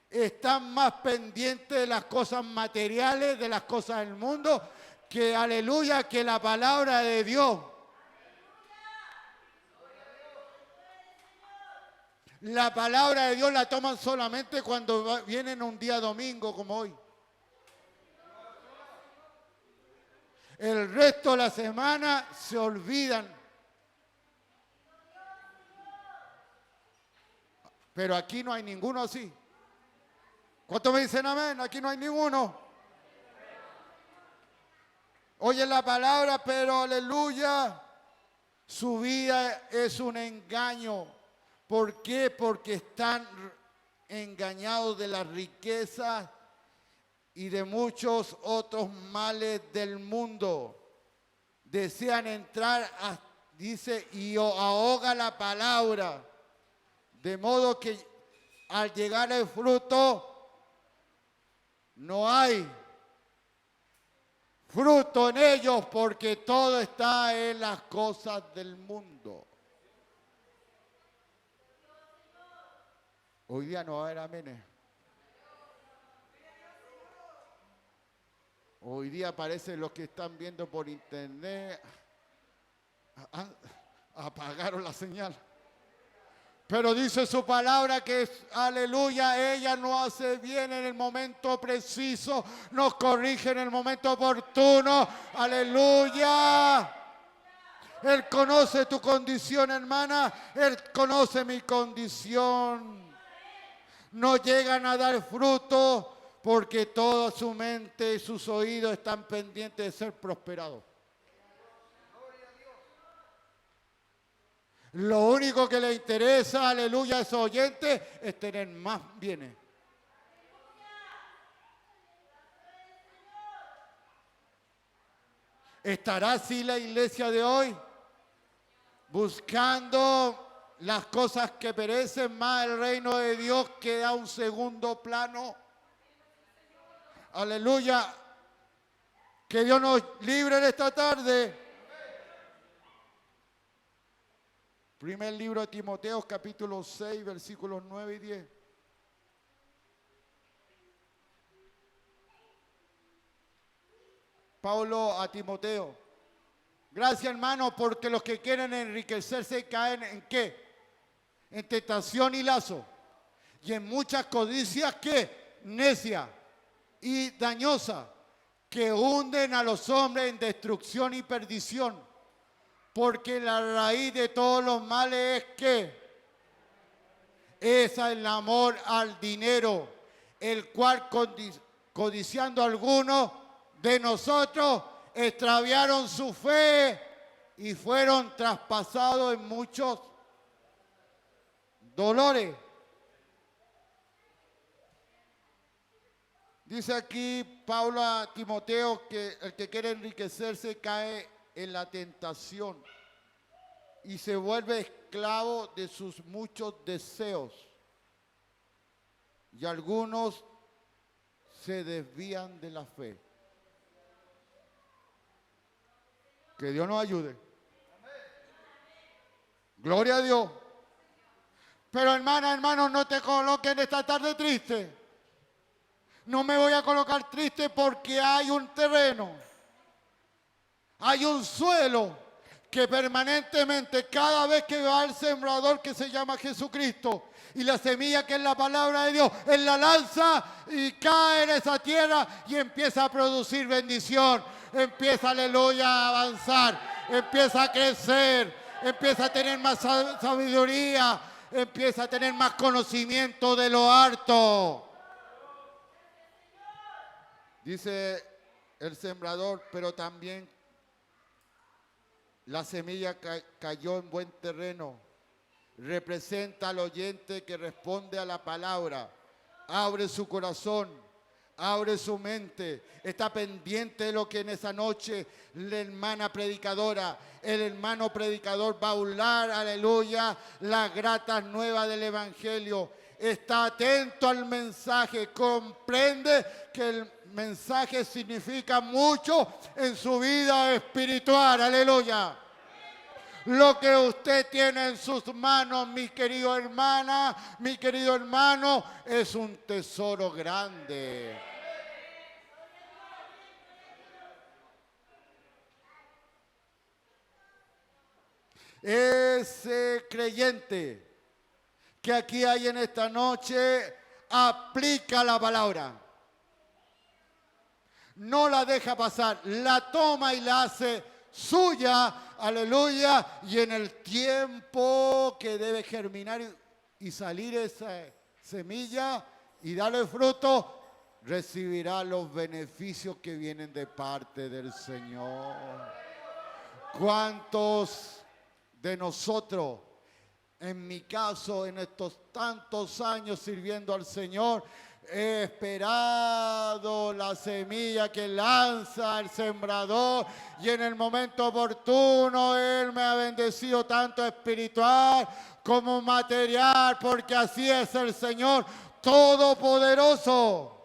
Speaker 1: Están más pendientes de las cosas materiales, de las cosas del mundo, que aleluya, que la palabra de Dios. La palabra de Dios la toman solamente cuando vienen un día domingo como hoy. El resto de la semana se olvidan. Pero aquí no hay ninguno así. ¿Cuántos me dicen amén? Aquí no hay ninguno. Oyen la palabra, pero aleluya, su vida es un engaño. ¿Por qué? Porque están engañados de las riquezas y de muchos otros males del mundo. Desean entrar, dice, y ahoga la palabra. De modo que al llegar el fruto, no hay fruto en ellos porque todo está en las cosas del mundo. Hoy día no va a haber amenes. Hoy día parece los que están viendo por internet apagaron la señal. Pero dice su palabra que, aleluya, ella nos hace bien en el momento preciso, nos corrige en el momento oportuno, aleluya. Él conoce tu condición, hermana, Él conoce mi condición. No llegan a dar fruto porque toda su mente y sus oídos están pendientes de ser prosperados. Lo único que le interesa, aleluya, a esos oyentes es tener más bienes. ¿Estará así la iglesia de hoy? Buscando las cosas que perecen, más el reino de Dios que da un segundo plano. Aleluya. Que Dios nos libre en esta tarde. Primer libro de Timoteo, capítulo 6, versículos 9 y 10. Pablo a Timoteo. Gracias, hermano, porque los que quieren enriquecerse caen ¿en qué? En tentación y lazo. Y en muchas codicias que necia y dañosa, que hunden a los hombres en destrucción y perdición. Porque la raíz de todos los males es que es el amor al dinero, el cual codiciando algunos de nosotros extraviaron su fe y fueron traspasados en muchos dolores. Dice aquí Pablo a Timoteo que el que quiere enriquecerse cae en la tentación y se vuelve esclavo de sus muchos deseos. Y algunos se desvían de la fe. Que Dios nos ayude. Gloria a Dios. Pero hermana, hermano, no te coloques esta tarde triste. No me voy a colocar triste porque hay un terreno. Hay un suelo que permanentemente, cada vez que va el sembrador que se llama Jesucristo y la semilla que es la palabra de Dios, Él la lanza y cae en esa tierra y empieza a producir bendición. Empieza, aleluya, a avanzar, empieza a crecer, empieza a tener más sabiduría, empieza a tener más conocimiento de lo harto. Dice el sembrador, pero también la semilla cayó en buen terreno. Representa al oyente que responde a la palabra. Abre su corazón, abre su mente. Está pendiente de lo que en esa noche la hermana predicadora, el hermano predicador va a hablar, aleluya, las gratas nuevas del evangelio. Está atento al mensaje, comprende que el mensaje significa mucho en su vida espiritual, aleluya. Lo que usted tiene en sus manos, mi querida hermana, mi querido hermano, es un tesoro grande. Ese creyente que aquí hay en esta noche aplica la palabra. No la deja pasar, la toma y la hace suya, aleluya, y en el tiempo que debe germinar y salir esa semilla y darle fruto, recibirá los beneficios que vienen de parte del Señor. ¿Cuántos de nosotros, en mi caso, en estos tantos años sirviendo al Señor, he esperado la semilla que lanza el sembrador y en el momento oportuno Él me ha bendecido tanto espiritual como material, porque así es el Señor Todopoderoso.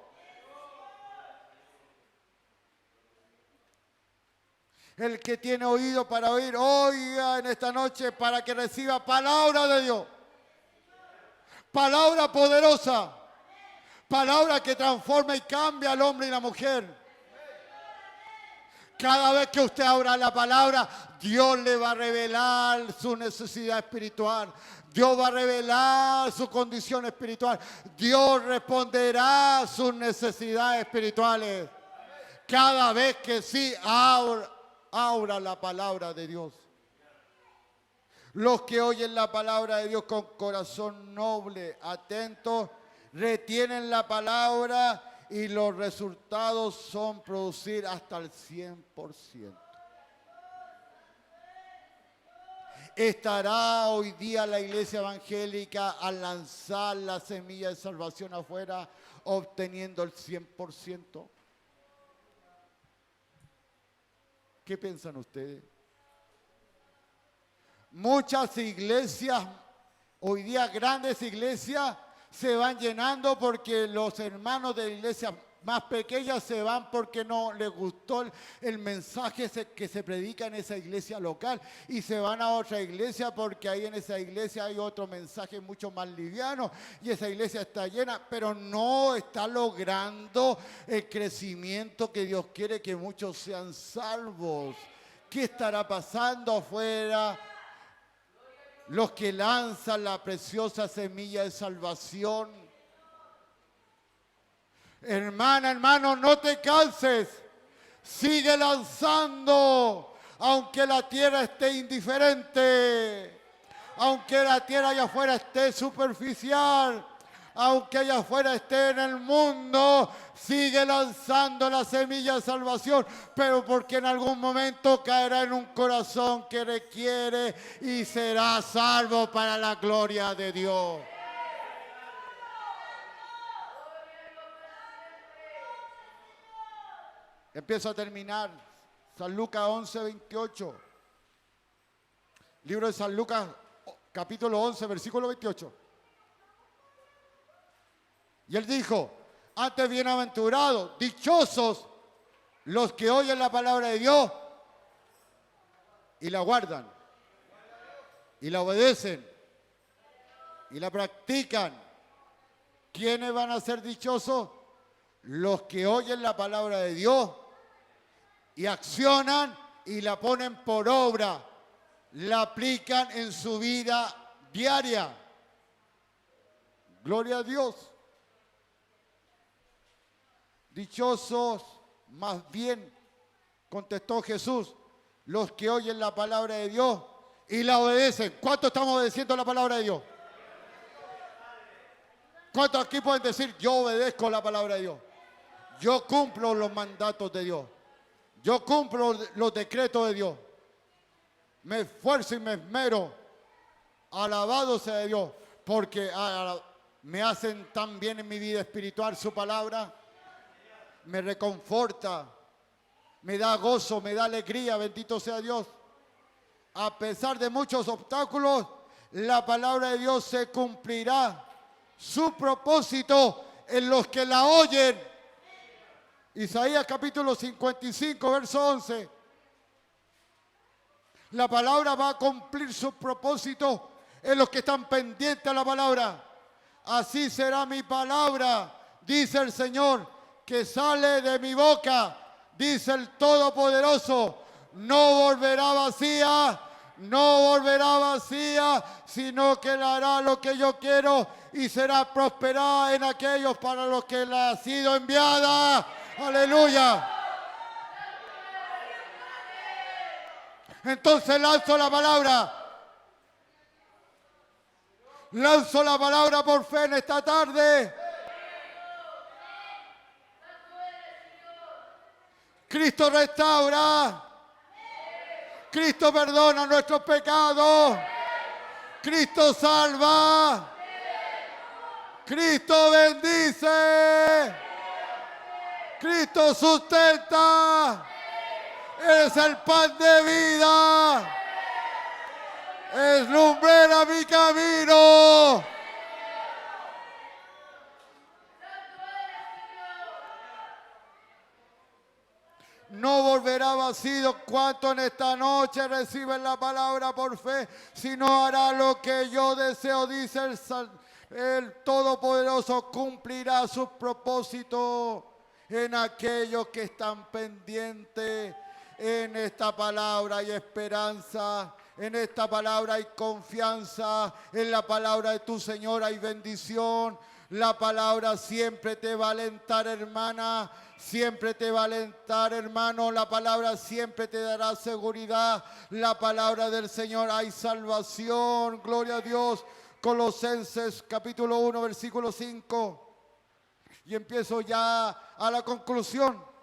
Speaker 1: El que tiene oído para oír, oiga en esta noche para que reciba palabra de Dios. Palabra poderosa. Palabra que transforma y cambia al hombre y la mujer. Cada vez que usted abra la palabra, Dios le va a revelar su necesidad espiritual. Dios va a revelar su condición espiritual. Dios responderá a sus necesidades espirituales. Cada vez que sí abra la palabra de Dios. Los que oyen la palabra de Dios con corazón noble, atento, retienen la palabra y los resultados son producir hasta el 100%. ¿Estará hoy día la iglesia evangélica al lanzar la semilla de salvación afuera obteniendo el 100%? ¿Qué piensan ustedes? Muchas iglesias, hoy día grandes iglesias, se van llenando porque los hermanos de iglesias más pequeñas se van porque no les gustó el mensaje que se predica en esa iglesia local y se van a otra iglesia porque ahí en esa iglesia hay otro mensaje mucho más liviano y esa iglesia está llena, pero no está logrando el crecimiento que Dios quiere, que muchos sean salvos. ¿Qué estará pasando afuera? Los que lanzan la preciosa semilla de salvación. Hermana, hermano, no te canses. Sigue lanzando, aunque la tierra esté indiferente, aunque la tierra allá afuera esté superficial, aunque allá afuera esté en el mundo, sigue lanzando la semilla de salvación, pero porque en algún momento caerá en un corazón que requiere y será salvo para la gloria de Dios. Empiezo a terminar. San Lucas 11:28. Libro de San Lucas, capítulo 11, versículo 28. Y él dijo, antes bienaventurados, dichosos los que oyen la palabra de Dios y la guardan, y la obedecen, y la practican. ¿Quiénes van a ser dichosos? Los que oyen la palabra de Dios y accionan y la ponen por obra, la aplican en su vida diaria. Gloria a Dios. Dichosos, más bien, contestó Jesús, los que oyen la palabra de Dios y la obedecen. ¿Cuántos estamos obedeciendo la palabra de Dios? ¿Cuántos aquí pueden decir, yo obedezco la palabra de Dios? Yo cumplo los mandatos de Dios. Yo cumplo los decretos de Dios. Me esfuerzo y me esmero. Alabado sea Dios, porque me hacen tan bien en mi vida espiritual su palabra. Me reconforta, me da gozo, me da alegría, bendito sea Dios. A pesar de muchos obstáculos, la palabra de Dios se cumplirá. Su propósito en los que la oyen. Isaías capítulo 55, verso 11. La palabra va a cumplir su propósito en los que están pendientes a la palabra. Así será mi palabra, dice el Señor, que sale de mi boca, dice el Todopoderoso. No volverá vacía, no volverá vacía, sino que le hará lo que yo quiero y será prosperada en aquellos para los que le ha sido enviada. Aleluya. Entonces lanzo la palabra. Lanzo la palabra por fe en esta tarde. Cristo restaura. Cristo perdona nuestros pecados. Cristo salva. Cristo bendice. Cristo sustenta. Eres el pan de vida. Es lumbrera mi camino. No volverá vacío. Cuanto en esta noche reciben la palabra por fe, sino hará lo que yo deseo, dice El Todopoderoso cumplirá sus propósitos en aquellos que están pendientes. En esta palabra hay esperanza, en esta palabra hay confianza, en la palabra de tu Señor hay bendición. La palabra siempre te va a alentar, hermana, siempre te va a alentar, hermano. La palabra siempre te dará seguridad. La palabra del Señor hay salvación, gloria a Dios. Colosenses capítulo 1, versículo 5. Y empiezo ya a la conclusión.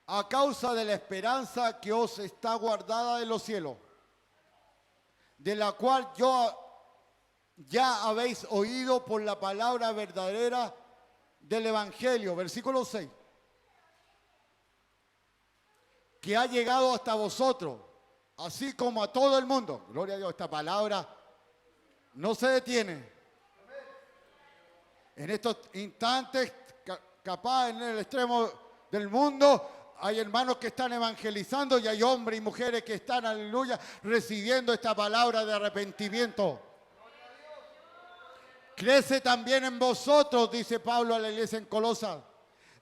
Speaker 1: A causa de la esperanza que os está guardada en los cielos, de la cual ya habéis oído por la palabra verdadera del Evangelio, versículo 6, que ha llegado hasta vosotros, así como a todo el mundo. Gloria a Dios, esta palabra no se detiene. En estos instantes, capaz en el extremo del mundo, hay hermanos que están evangelizando y hay hombres y mujeres que están, aleluya, recibiendo esta palabra de arrepentimiento. Crece también en vosotros, dice Pablo a la iglesia en Colosas,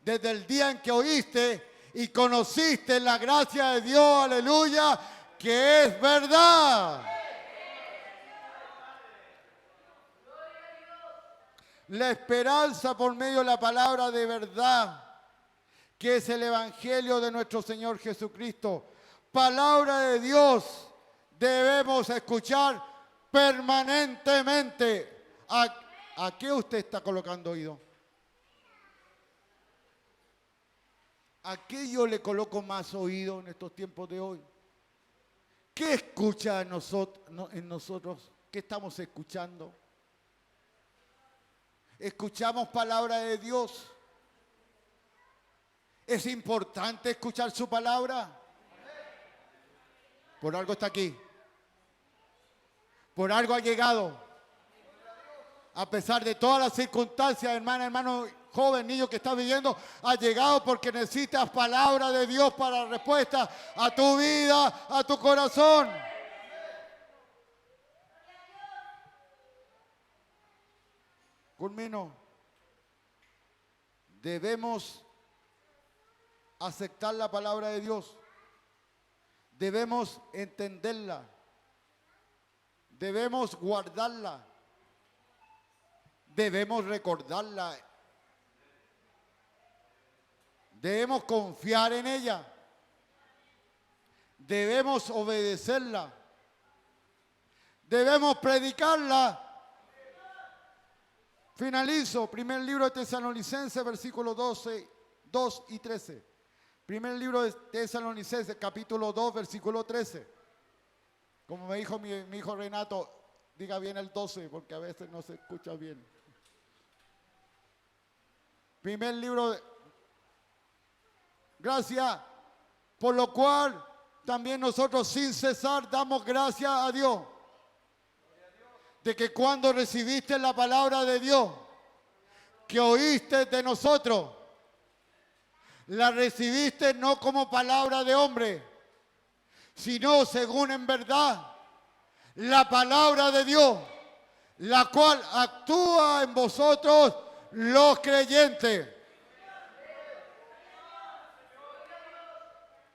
Speaker 1: desde el día en que oíste y conociste la gracia de Dios, aleluya, que es verdad. La esperanza por medio de la palabra de verdad, que es el Evangelio de nuestro Señor Jesucristo. Palabra de Dios debemos escuchar permanentemente. ¿A qué usted está colocando oído? ¿A qué yo le coloco más oído en estos tiempos de hoy? ¿Qué escucha en nosotros? ¿Qué estamos escuchando? ¿Escuchamos palabra de Dios? ¿Es importante escuchar su palabra? Por algo está aquí. Por algo ha llegado. A pesar de todas las circunstancias, hermano, joven, niño que está viviendo, ha llegado porque necesitas palabra de Dios para respuesta a tu vida, a tu corazón. Culmino. Debemos aceptar la palabra de Dios. Debemos entenderla. Debemos guardarla. Debemos recordarla. Debemos confiar en ella. Debemos obedecerla. Debemos predicarla. Finalizo. Primer libro de Tesalonicenses, versículos 12, 2 y 13. Primer libro de Tesalonicenses, capítulo 2, versículo 13. Como me dijo mi hijo Renato, diga bien el 12, porque a veces no se escucha bien. Primer libro de... Gracias, por lo cual también nosotros sin cesar damos gracias a Dios. De que cuando recibiste la palabra de Dios, que oíste de nosotros, la recibiste no como palabra de hombre, sino según en verdad la palabra de Dios, la cual actúa en vosotros los creyentes.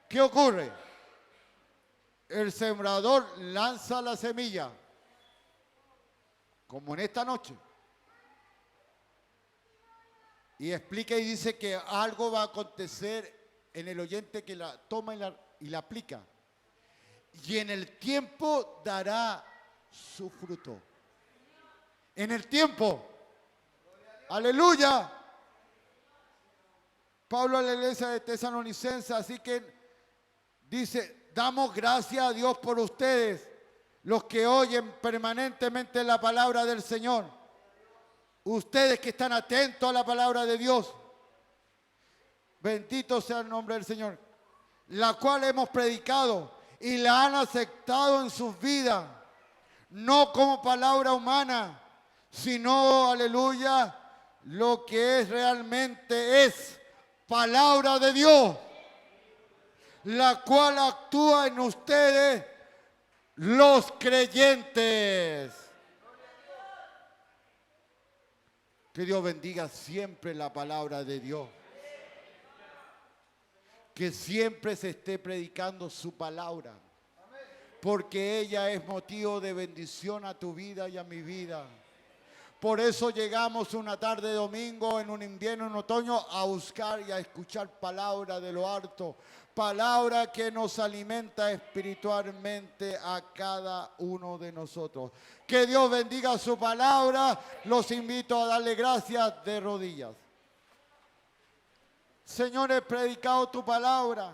Speaker 1: ¿Qué ocurre? El sembrador lanza la semilla, como en esta noche, y explica y dice que algo va a acontecer en el oyente que la toma y la aplica. Y en el tiempo dará su fruto. En el tiempo. Aleluya. Pablo a la iglesia de Tesalonicenses, así que dice, damos gracias a Dios por ustedes, los que oyen permanentemente la palabra del Señor. Ustedes que están atentos a la palabra de Dios. Bendito sea el nombre del Señor. La cual hemos predicado y la han aceptado en sus vidas. No como palabra humana, sino, aleluya, lo que es realmente es palabra de Dios. la cual actúa en ustedes los creyentes. Que Dios bendiga siempre la palabra de Dios. Que siempre se esté predicando su palabra. Porque ella es motivo de bendición a tu vida y a mi vida. Por eso llegamos una tarde de domingo, en un invierno, en otoño, a buscar y a escuchar palabra de lo alto. Palabra que nos alimenta espiritualmente a cada uno de nosotros. Que Dios bendiga su palabra. Los invito a darle gracias de rodillas. Señor, he predicado tu palabra.